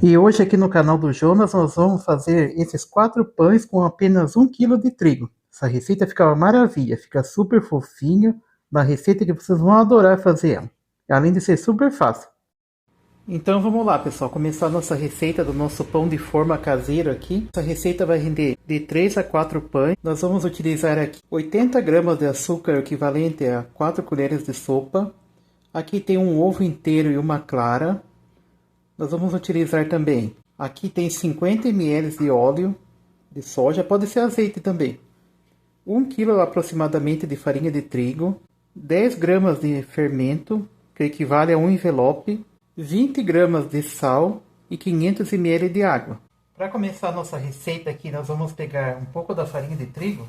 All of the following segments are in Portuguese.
E hoje aqui no canal do Jonas nós vamos fazer esses 4 pães com apenas 1 quilo de trigo. Essa receita fica uma maravilha, fica super fofinha, uma receita que vocês vão adorar fazer ela. Além de ser super fácil. Então vamos lá, pessoal, começar a nossa receita do nosso pão de forma caseiro aqui. Essa receita vai render de 3 a 4 pães. Nós vamos utilizar aqui 80 gramas de açúcar, equivalente a 4 colheres de sopa. Aqui tem um ovo inteiro e uma clara. Nós vamos utilizar também, aqui tem 50 ml de óleo de soja, pode ser azeite também. 1 kg aproximadamente de farinha de trigo, 10 gramas de fermento, que equivale a um envelope, 20 gramas de sal e 500 ml de água. Para começar a nossa receita aqui, nós vamos pegar um pouco da farinha de trigo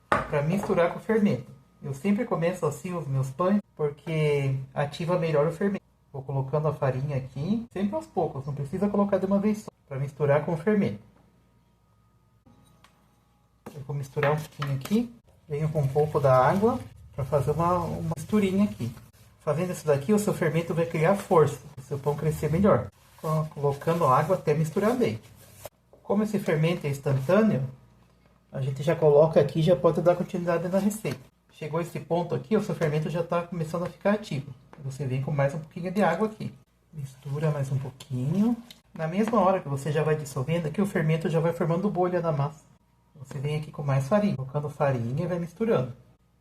para misturar com o fermento. Eu sempre começo assim os meus pães, porque ativa melhor o fermento. Vou colocando a farinha aqui, sempre aos poucos, não precisa colocar de uma vez só, para misturar com o fermento. Eu vou misturar um pouquinho aqui, venho com um pouco da água, para fazer uma misturinha aqui. Fazendo isso daqui, o seu fermento vai criar força, o seu pão crescer melhor. Colocando água até misturar bem. Como esse fermento é instantâneo, a gente já coloca aqui e já pode dar continuidade na receita. Chegou esse ponto aqui, o seu fermento já está começando a ficar ativo. Você vem com mais um pouquinho de água aqui. Mistura mais um pouquinho. Na mesma hora que você já vai dissolvendo aqui, o fermento já vai formando bolha na massa. Você vem aqui com mais farinha, colocando farinha e vai misturando.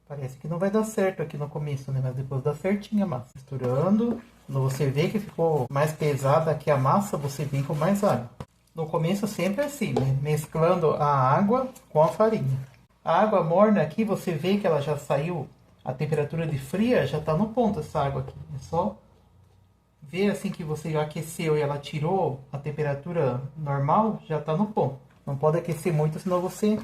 Parece que não vai dar certo aqui no começo, né? Mas depois dá certinho a massa. Misturando. Quando você vê que ficou mais pesada aqui a massa, você vem com mais água. No começo sempre assim, né? Mesclando a água com a farinha. A água morna aqui, você vê que ela já saiu, a temperatura de fria já está no ponto essa água aqui. É só ver assim que você aqueceu e ela tirou a temperatura normal, já está no ponto. Não pode aquecer muito, senão você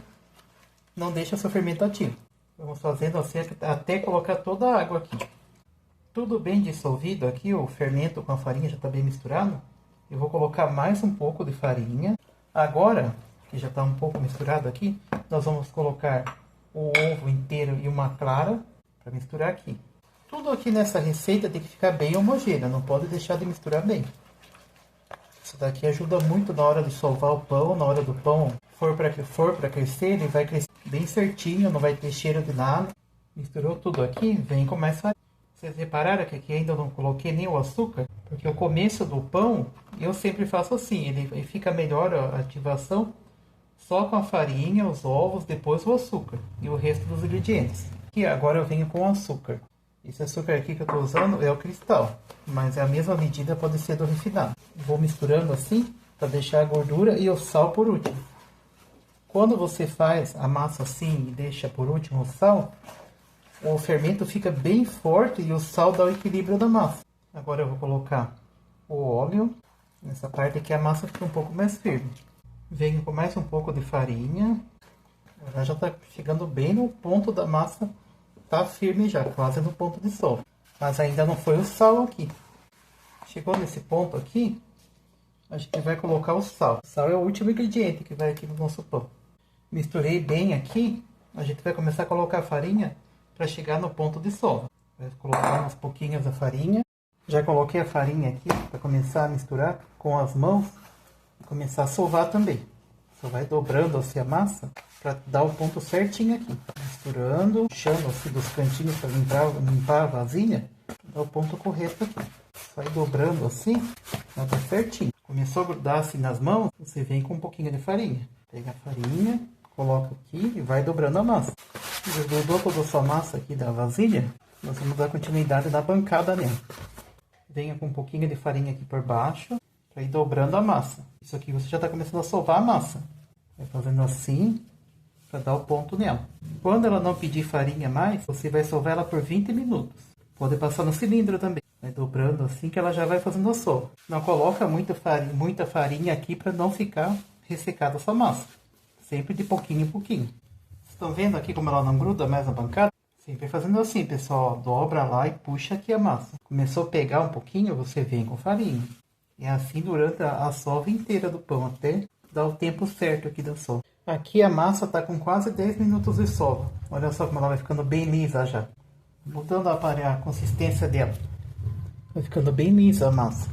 não deixa seu fermento ativo. Vamos fazendo assim até colocar toda a água aqui. Tudo bem dissolvido aqui, o fermento com a farinha já está bem misturado. Eu vou colocar mais um pouco de farinha. Agora, que já está um pouco misturado aqui, nós vamos colocar o ovo inteiro e uma clara para misturar aqui. Tudo aqui nessa receita tem que ficar bem homogêneo, não pode deixar de misturar bem. Isso daqui ajuda muito na hora de sovar o pão, na hora do pão for para crescer, ele vai crescer bem certinho, não vai ter cheiro de nada. Misturou tudo aqui, vem com mais farinha. Vocês repararam que aqui ainda não coloquei nem o açúcar? Porque o começo do pão, eu sempre faço assim, ele fica melhor a ativação só com a farinha, os ovos, depois o açúcar e o resto dos ingredientes. E agora eu venho com o açúcar. Esse açúcar aqui que eu estou usando é o cristal, mas é a mesma medida, pode ser do refinado. Vou misturando assim, para deixar a gordura e o sal por último. Quando você faz a massa assim e deixa por último o sal, o fermento fica bem forte e o sal dá o equilíbrio da massa. Agora eu vou colocar o óleo. Nessa parte aqui a massa fica um pouco mais firme. Venho com mais um pouco de farinha. Agora já está chegando bem no ponto da massa. Tá firme já, quase no ponto de sol. Mas ainda não foi o sal aqui. Chegou nesse ponto aqui, a gente vai colocar o sal. O sal é o último ingrediente que vai aqui no nosso pão. Misturei bem aqui. A gente vai começar a colocar a farinha para chegar no ponto de sol. Vai colocar uns pouquinhos da farinha. Já coloquei a farinha aqui para começar a misturar com as mãos. Começar a sovar também. Só vai dobrando assim a massa para dar o ponto certinho aqui. Misturando, puxando assim dos cantinhos para limpar a vasilha, dá o ponto correto aqui. Vai dobrando assim, vai dar certinho. Começou a grudar assim nas mãos, você vem com um pouquinho de farinha. Pega a farinha, coloca aqui e vai dobrando a massa. Grudou toda a sua massa aqui da vasilha, nós vamos dar continuidade na bancada nela. Venha com um pouquinho de farinha aqui por baixo, para ir dobrando a massa. Isso aqui você já está começando a sovar a massa. Vai fazendo assim, para dar o ponto nela. Quando ela não pedir farinha mais, você vai sovar ela por 20 minutos. Pode passar no cilindro também. Vai dobrando assim que ela já vai fazendo a sova. Não coloca muita farinha aqui para não ficar ressecada a sua massa. Sempre de pouquinho em pouquinho. Estão vendo aqui como ela não gruda mais na bancada? Sempre fazendo assim, pessoal. Dobra lá e puxa aqui a massa. Começou a pegar um pouquinho, você vem com farinha. É assim durante a sova inteira do pão, até dar o tempo certo aqui da sova. Aqui a massa está com quase 10 minutos de sova. Olha só como ela vai ficando bem lisa já. Mudando a consistência dela. Vai ficando bem lisa a massa.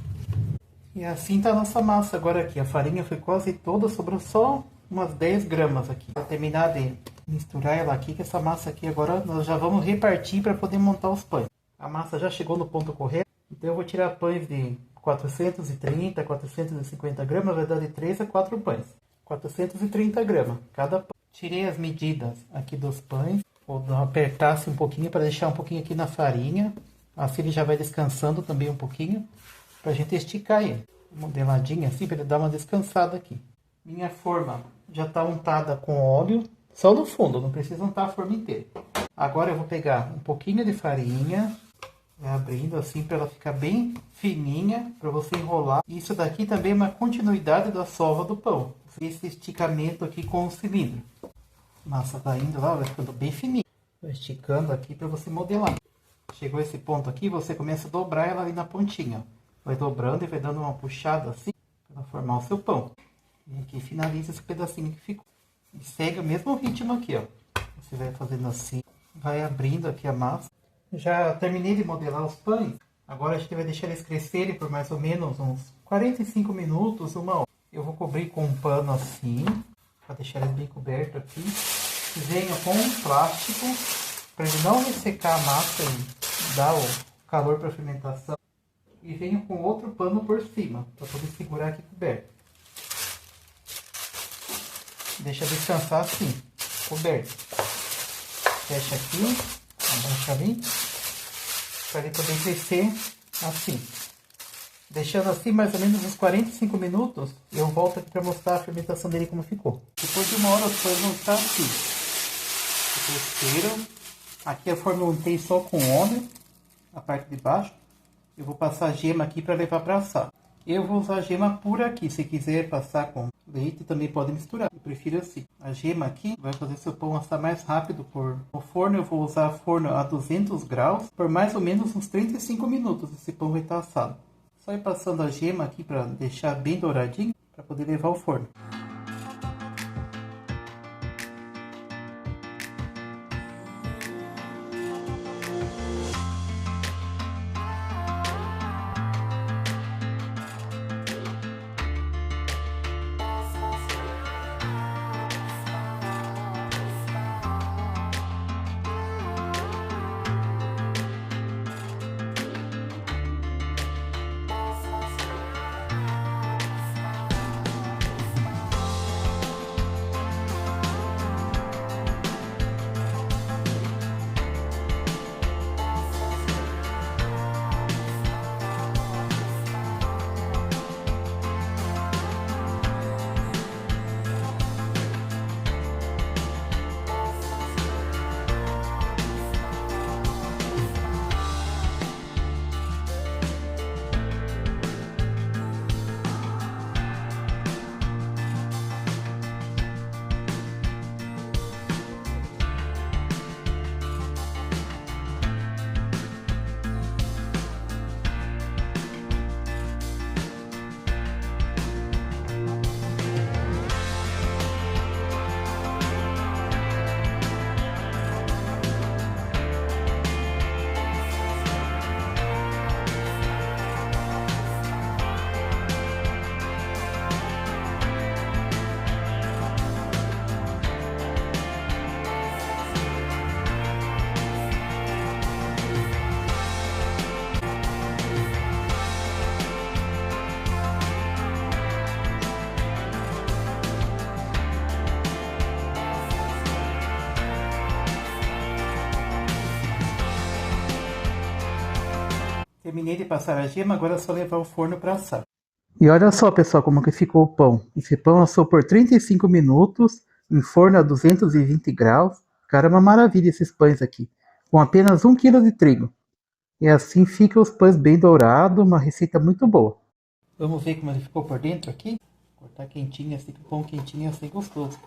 E assim tá a nossa massa agora aqui. A farinha foi quase toda, sobrou só umas 10 gramas aqui. Para terminar de misturar ela aqui, que essa massa aqui agora nós já vamos repartir para poder montar os pães. A massa já chegou no ponto correto, então eu vou tirar pães de 430, 450 gramas, vai dar de 3 a 4 pães. 430 gramas cada pão. Tirei as medidas aqui dos pães, vou apertar assim um pouquinho para deixar um pouquinho aqui na farinha. Assim ele já vai descansando também um pouquinho, pra gente esticar ele. Modeladinho assim, para ele dar uma descansada aqui. Minha forma já tá untada com óleo, só no fundo, não precisa untar a forma inteira. Agora eu vou pegar um pouquinho de farinha, abrindo assim para ela ficar bem fininha, para você enrolar. Isso daqui também é uma continuidade da sova do pão. Esse esticamento aqui com o cilindro. A massa vai indo lá, vai ficando bem fininha. Vai esticando aqui para você modelar. Chegou esse ponto aqui, você começa a dobrar ela ali na pontinha. Vai dobrando e vai dando uma puxada assim, para formar o seu pão. E aqui finaliza esse pedacinho que ficou. E segue o mesmo ritmo aqui, ó. Você vai fazendo assim, vai abrindo aqui a massa. Já terminei de modelar os pães. Agora a gente vai deixar eles crescerem por mais ou menos uns 45 minutos, uma hora. Eu vou cobrir com um pano assim, para deixar eles bem cobertos aqui. Venho com um plástico, para ele não ressecar a massa e dar o calor para a fermentação. E venho com outro pano por cima, para poder segurar aqui coberto. Deixa descansar assim, coberto. Fecha aqui, abaixa ali, para ele poder crescer assim. Deixando assim mais ou menos uns 45 minutos, eu volto aqui para mostrar a fermentação dele como ficou. Depois de uma hora os pães vão estar assim. Cresceram. Aqui a forma eu untei só com óleo, a parte de baixo. Eu vou passar a gema aqui para levar para assar. Eu vou usar a gema pura aqui, se quiser passar com leite também pode misturar. Eu prefiro assim. A gema aqui vai fazer seu pão assar mais rápido. No forno eu vou usar forno a 200 graus por mais ou menos uns 35 minutos. Esse pão vai estar assado. Só ir passando a gema aqui para deixar bem douradinho para poder levar ao forno. Terminei de passar a gema, agora é só levar ao forno para assar. E olha só, pessoal, como que ficou o pão. Esse pão assou por 35 minutos, em forno a 220 graus. Cara, é uma maravilha esses pães aqui, com apenas 1 kg de trigo. E assim ficam os pães bem dourados, uma receita muito boa. Vamos ver como ele ficou por dentro aqui? Cortar quentinho, assim, com o pão quentinho, assim, gostoso.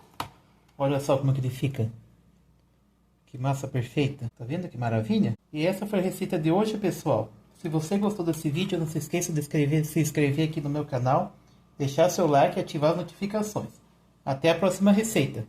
Olha só como que ele fica. Que massa perfeita. Tá vendo que maravilha? E essa foi a receita de hoje, pessoal. Se você gostou desse vídeo, não se esqueça de se inscrever aqui no meu canal, deixar seu like e ativar as notificações. Até a próxima receita!